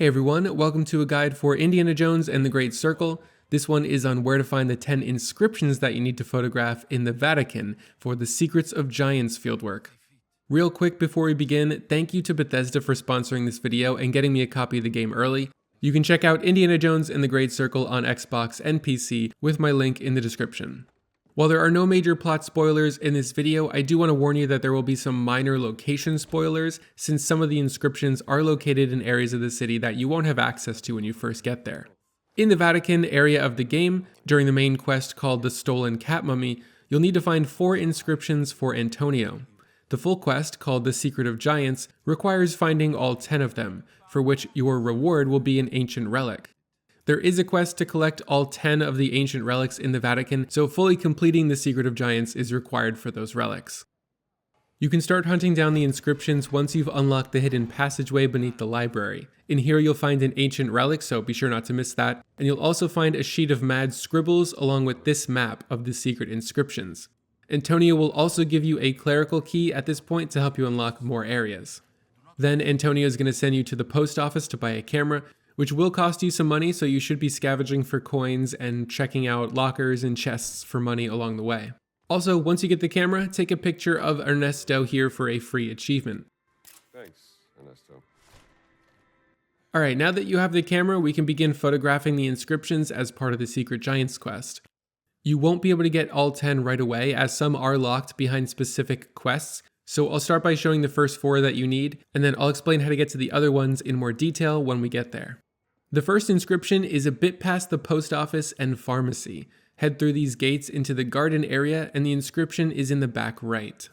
Hey everyone, welcome to a guide for Indiana Jones and the Great Circle. This one is on where to find the 10 inscriptions that you need to photograph in the Vatican for the Secrets of Giants fieldwork. Real quick before we begin, thank you to Bethesda for sponsoring this video and getting me a copy of the game early. You can check out Indiana Jones and the Great Circle on Xbox and PC with my link in the description. While there are no major plot spoilers in this video, I do want to warn you that there will be some minor location spoilers, since some of the inscriptions are located in areas of the city that you won't have access to when you first get there. In the Vatican area of the game, during the main quest called the Stolen Cat Mummy, you'll need to find 4 inscriptions for Antonio. The full quest, called the Secret of Giants, requires finding all 10 of them, for which your reward will be an ancient relic. There is a quest to collect all 10 of the ancient relics in the Vatican, so fully completing the Secret of Giants is required for those relics. You can start hunting down the inscriptions once you've unlocked the hidden passageway beneath the library. In here you'll find an ancient relic, so be sure not to miss that, and you'll also find a sheet of mad scribbles along with this map of the Secret Inscriptions. Antonio will also give you a clerical key at this point to help you unlock more areas. Then Antonio is going to send you to the post office to buy a camera, which will cost you some money, so you should be scavenging for coins and checking out lockers and chests for money along the way. Also, once you get the camera, take a picture of Ernesto here for a free achievement. Thanks, Ernesto. Alright, now that you have the camera, we can begin photographing the inscriptions as part of the Secret Giants quest. You won't be able to get all 10 right away, as some are locked behind specific quests, so I'll start by showing the first 4 that you need, and then I'll explain how to get to the other ones in more detail when we get there. The first inscription is a bit past the post office and pharmacy. Head through these gates into the garden area, and the inscription is in the back right.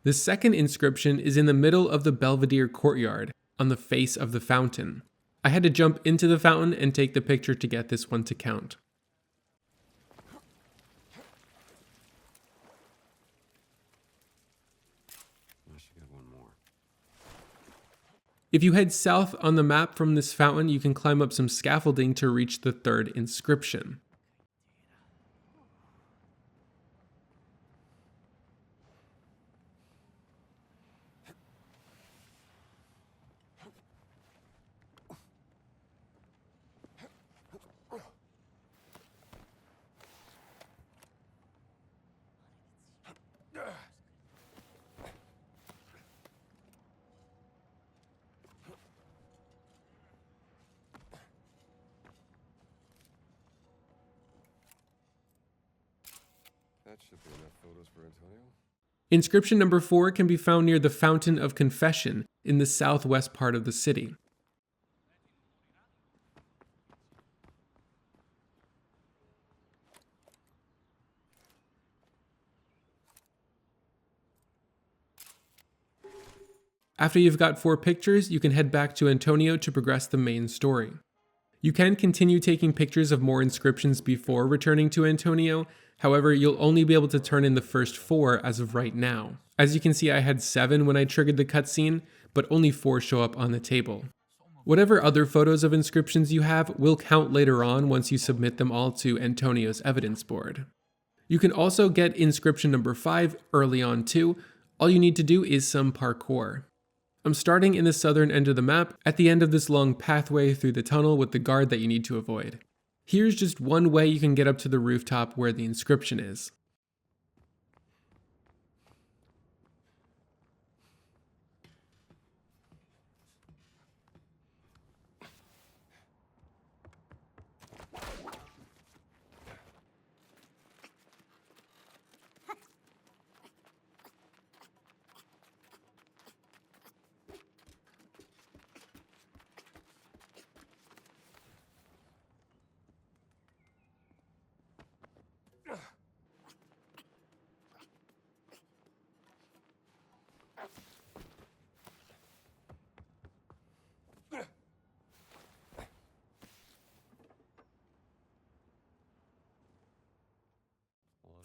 The second inscription is in the middle of the Belvedere courtyard, on the face of the fountain. I had to jump into the fountain and take the picture to get this one to count. If you head south on the map from this fountain, you can climb up some scaffolding to reach the third inscription. That should be enough photos for Antonio. Inscription number 4 can be found near the Fountain of Confession in the southwest part of the city. After you've got 4 pictures, you can head back to Antonio to progress the main story. You can continue taking pictures of more inscriptions before returning to Antonio, however, you'll only be able to turn in the first 4 as of right now. As you can see, I had 7 when I triggered the cutscene, but only 4 show up on the table. Whatever other photos of inscriptions you have will count later on once you submit them all to Antonio's evidence board. You can also get inscription number 5 early on too. All you need to do is some parkour. I'm starting in the southern end of the map, at the end of this long pathway through the tunnel with the guard that you need to avoid. Here's just one way you can get up to the rooftop where the inscription is.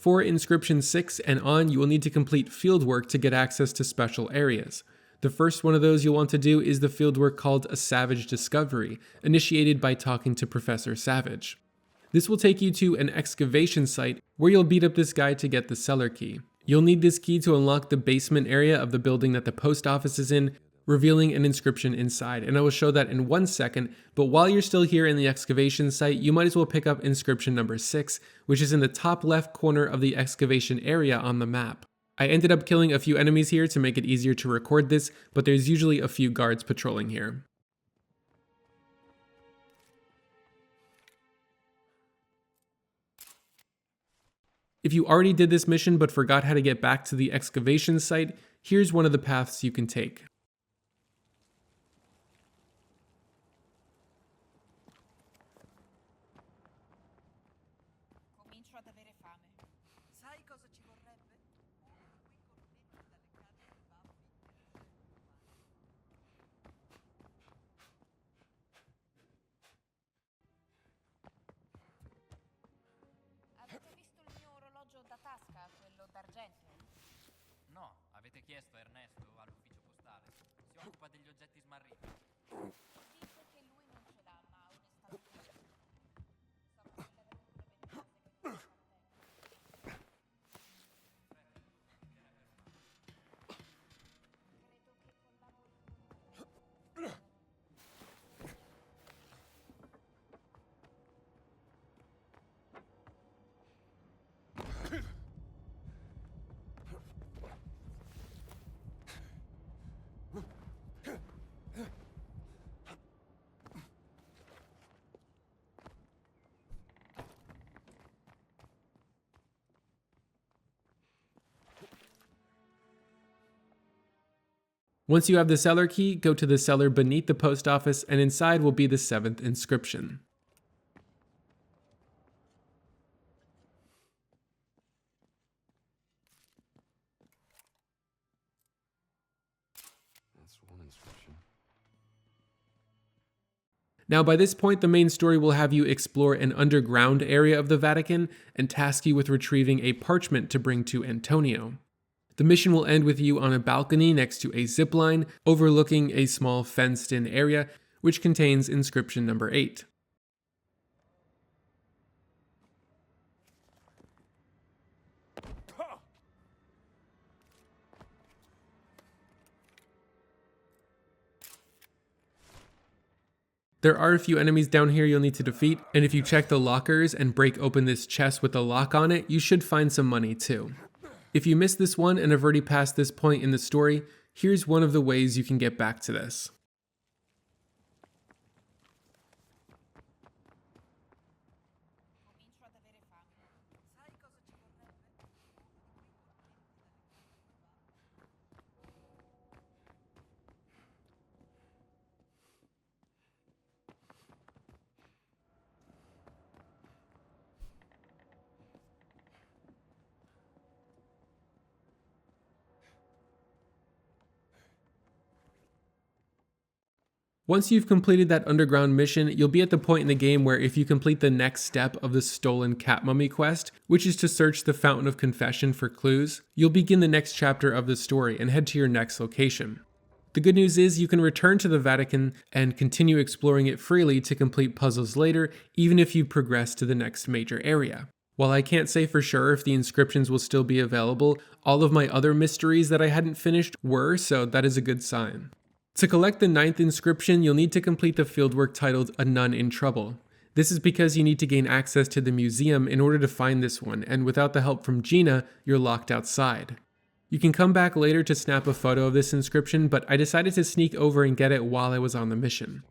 For Inscription 6 and on, you will need to complete field work to get access to special areas. The first one of those you'll want to do is the fieldwork called a Savage Discovery, initiated by talking to Professor Savage. This will take you to an excavation site where you'll beat up this guy to get the Cellar Key. You'll need this key to unlock the basement area of the building that the post office is in, revealing an inscription inside, and I will show that in 1 second, but while you're still here in the excavation site, you might as well pick up inscription number 6, which is in the top left corner of the excavation area on the map. I ended up killing a few enemies here to make it easier to record this, but there's usually a few guards patrolling here. If you already did this mission but forgot how to get back to the excavation site, here's one of the paths you can take. Comincio ad avere fame. Sai cosa ci vorrebbe? Avete visto il mio orologio da tasca, quello d'argento? No, avete chiesto a Ernesto all'ufficio postale. Si occupa degli oggetti smarriti. Dice che lui non ce l'ha, ma onestamente sono quelle avventure bellose che non si fa. Credo che collabori con me. Once you have the cellar key, go to the cellar beneath the post office, and inside will be the 7th inscription. That's one inscription. Now by this point, the main story will have you explore an underground area of the Vatican and task you with retrieving a parchment to bring to Antonio. The mission will end with you on a balcony next to a zipline overlooking a small fenced-in area which contains inscription number 8. There are a few enemies down here you'll need to defeat, and if you check the lockers and break open this chest with a lock on it, you should find some money too. If you missed this one and have already passed this point in the story, here's one of the ways you can get back to this. Comincio ad avere fame. Sai cosa ci vorrebbe? Once you've completed that underground mission, you'll be at the point in the game where if you complete the next step of the Stolen Cat Mummy quest, which is to search the Fountain of Confession for clues, you'll begin the next chapter of the story and head to your next location. The good news is you can return to the Vatican and continue exploring it freely to complete puzzles later, even if you progress to the next major area. While I can't say for sure if the inscriptions will still be available, all of my other mysteries that I hadn't finished were, so that is a good sign. To collect the 9th inscription, you'll need to complete the fieldwork titled A Nun in Trouble. This is because you need to gain access to the museum in order to find this one, and without the help from Gina, you're locked outside. You can come back later to snap a photo of this inscription, but I decided to sneak over and get it while I was on the mission.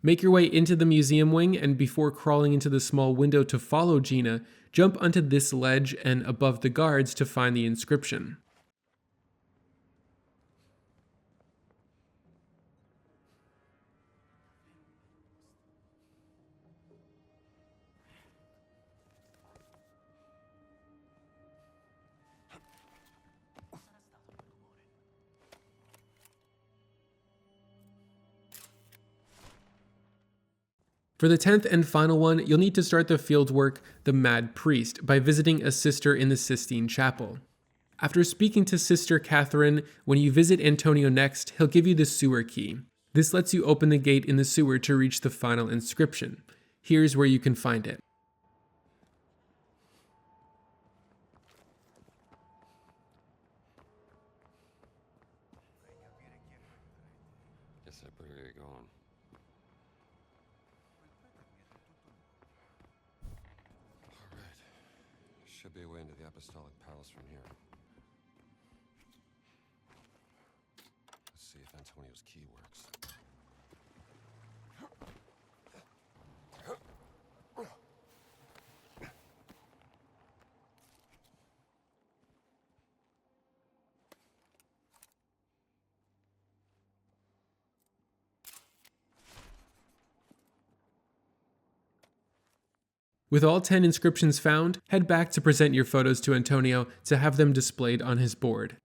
Make your way into the museum wing, and before crawling into the small window to follow Gina, jump onto this ledge and above the guards to find the inscription. For the 10th and final one, you'll need to start the fieldwork, The Mad Priest, by visiting a sister in the Sistine Chapel. After speaking to Sister Catherine, when you visit Antonio next, he'll give you the sewer key. This lets you open the gate in the sewer to reach the final inscription. Here's where you can find it. Guess I better get going. All right. Should be a way into the Apostolic Palace from here. Let's see if Antonio's key works. With all 10 inscriptions found, head back to present your photos to Antonio to have them displayed on his board.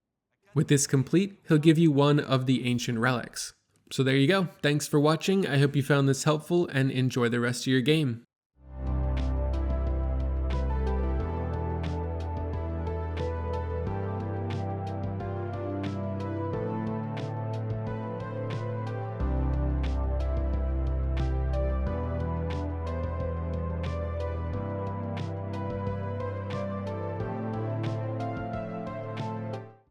With this complete, he'll give you one of the ancient relics. So there you go. Thanks for watching. I hope you found this helpful and enjoy the rest of your game.